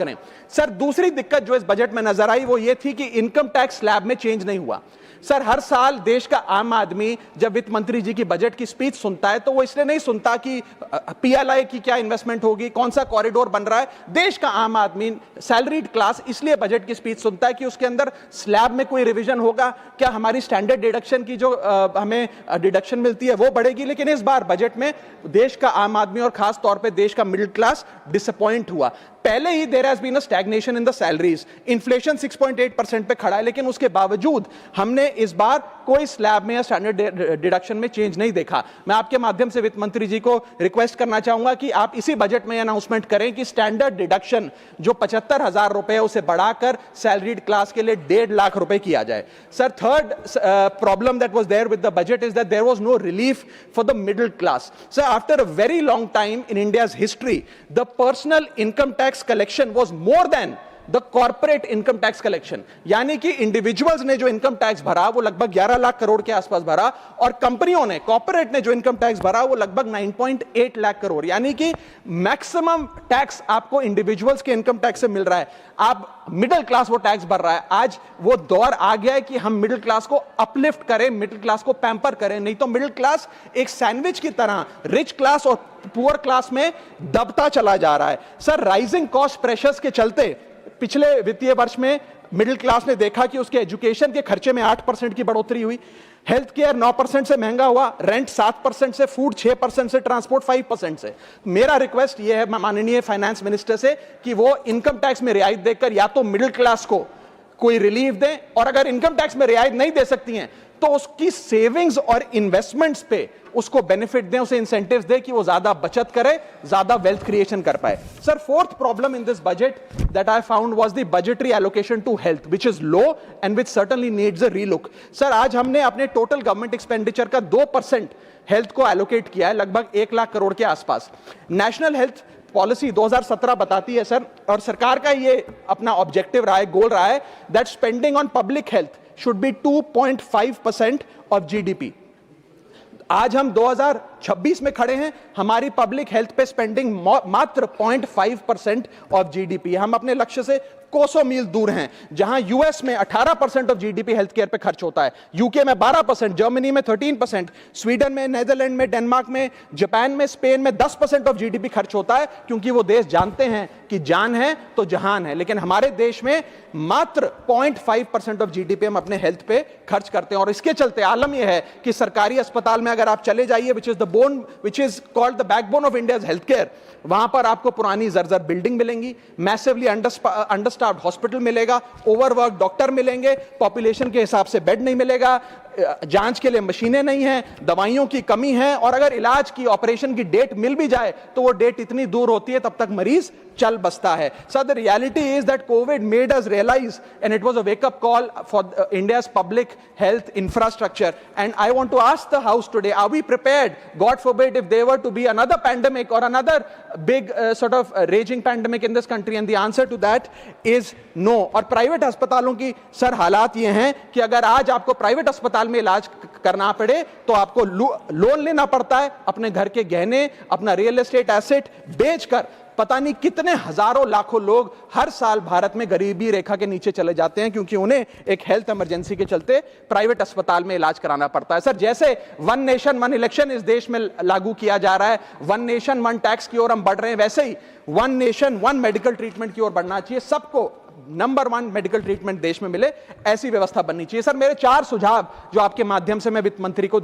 करें। सर, दूसरी दिक्कत जो इस बजट में नजर आई वो ये थी कि इनकम टैक्स स्लैब में चेंज नहीं हुआ। सर, हर साल देश का आम आदमी जब वित्त मंत्री जी की बजट की स्पीच सुनता है तो वो इसलिए नहीं सुनता कि पीएलआई की क्या इन्वेस्टमेंट होगी, कौन सा कॉरिडोर बन रहा है। देश का आम आदमी, सैलरीड क्लास, इसलिए बजट की स्पीच सुनता है कि उसके अंदर स्लैब में कोई रिवीजन होगा, क्या हमारी स्टैंडर्ड डिडक्शन की जो हमें डिडक्शन मिलती है वो बढ़ेगी। लेकिन इस बार बजट में देश का आम आदमी और खास तौर पर देश का मिडिल क्लास डिसअपॉइंट हुआ। पहले ही there has been a stagnation in the salaries, inflation 6.8% पे खड़ा है, लेकिन उसके बावजूद हमने इस बार कोई स्लैब में या स्टैंडर्ड डिडक्शन में चेंज नहीं देखा। मैं आपके माध्यम से वित्त मंत्री जी को रिक्वेस्ट करना चाहूंगा कि आप इसी बजट में अनाउंसमेंट करें कि स्टैंडर्ड डिडक्शन जो 75,000 रुपए है उसे बढ़ाकर सैलरीड क्लास के लिए 1.5 लाख रुपए किया जाए। Sir, third problem that was there with the budget is that there was no relief for the middle class. Sir, after a very long time in India's history the personal income tax collection was more than the corporate income tax collection। यानी कि individuals ने जो income tax भरा वो लगभग 11 लाख करोड़ के आसपास भरा, और कंपनियों ने, कॉर्पोरेट ने जो इनकम टैक्स भरा वो लगभग 9.8 लाख करोड़। यानी कि मैक्सिमम टैक्स आपको इंडिविजुअल्स के इनकम टैक्स से मिल रहा है, आप मिडिल क्लास वो टैक्स भर रहा है। आज वो दौर आ गया है कि हम मिडिल क्लास को अपलिफ्ट करें, मिडिल क्लास को पैम्पर करें, नहीं तो मिडिल क्लास एक सैंडविच की तरह रिच क्लास और पुअर क्लास में दबता चला जा रहा है। सर, राइजिंग कॉस्ट प्रेशर्स के चलते पिछले वित्तीय वर्ष में मिडिल क्लास ने देखा कि उसके एजुकेशन के खर्चे में 8% की बढ़ोतरी हुई, हेल्थ केयर 9% से महंगा हुआ, रेंट 7% से, फूड 6% से, ट्रांसपोर्ट 5% से। मेरा रिक्वेस्ट यह है माननीय फाइनेंस मिनिस्टर से कि वो इनकम टैक्स में रियायत देकर या तो मिडिल क्लास को कोई रिलीफ दें, और अगर इनकम टैक्स में रियायत नहीं दे सकती हैं तो उसकी सेविंग्स और इन्वेस्टमेंट्स पे उसको बेनिफिट दें, उसे इंसेंटिव्स दें कि वो ज्यादा बचत करे, ज्यादा वेल्थ क्रिएशन कर पाए। Sir, fourth problem in this budget that I found was the budgetary allocation to health, which is low and which certainly needs a relook. Sir, आज हमने अपने टोटल गवर्नमेंट एक्सपेंडिचर का 2% हेल्थ को allocate किया है, लगभग 1 लाख करोड़ के आसपास। नेशनल हेल्थ पॉलिसी 2017 बताती है सर, और सरकार का ये अपना ऑब्जेक्टिव रहा है, गोल रहा है, that spending on public health should be 2.5% of GDP। आज हम 2026 में खड़े हैं, हमारी पब्लिक हेल्थ पे स्पेंडिंग मात्र 0.5% ऑफ जीडीपी। हम अपने लक्ष्य से कोसों मील दूर हैं। जहां यूएस में 18% ऑफ जीडीपी हेल्थ केयर पे खर्च होता है, यूके में 12%, जर्मनी में 13%, स्वीडन में, नेदरलैंड में, डेनमार्क में, जापान में, स्पेन में 10% ऑफ जीडीपी खर्च होता है, क्योंकि वो देश जानते हैं कि जान है तो जहान है। लेकिन हमारे देश में मात्र 0.5% ऑफ जीडीपी हम अपने हेल्थ पे खर्च करते हैं, और इसके चलते आलम यह है कि सरकारी अस्पताल में अगर आप चले जाइए, which is called the backbone of India's healthcare, वहां पर आपको पुरानी जर्जर बिल्डिंग मिलेंगी, मैसिवली अंडरस्टाफ्ड हॉस्पिटल मिलेगा, ओवरवर्क डॉक्टर मिलेंगे, पॉपुलेशन के हिसाब से बेड नहीं मिलेगा, जांच के लिए मशीनें नहीं हैं, दवाइयों की कमी है, और अगर इलाज की, ऑपरेशन की डेट मिल भी जाए तो वो डेट इतनी दूर होती है तब तक मरीज चल बसता है। Sir, the reality is that COVID made us realise and it was a wake up call for India's public health infrastructure, and I want to ask the house today, are we prepared, God forbid, if there were to be another pandemic or another big sort of raging pandemic in this country, and the answer to that is no। और private अस्पतालों की sir हालात ये हैं कि अगर आज आपको प्राइवेट अस्पताल में इलाज करना पड़े तो आपको लोन लेना पड़ता है, अपने घर के गहने, अपना रियल एस्टेट एसेट बेचकर पता नहीं कितने हजारों लाखों लोग हर साल भारत में गरीबी रेखा के नीचे चले जाते हैं, क्योंकि उन्हें एक हेल्थ इमरजेंसी के चलते प्राइवेट अस्पताल में इलाज कराना पड़ता है। सर, जैसे वन नेशन वन इलेक्शन इस देश में लागू किया जा रहा है, वन नेशन वन टैक्स की ओर हम बढ़ रहे हैं, वैसे ही one nation one medical treatment की ओर बढ़ना चाहिए। सबको नंबर 1 मेडिकल ट्रीटमेंट देश में मिले, ऐसी व्यवस्था बननी चाहिए। सर, मेरे 4 सुझाव जो आपके माध्यम से मैं वित्त मंत्री को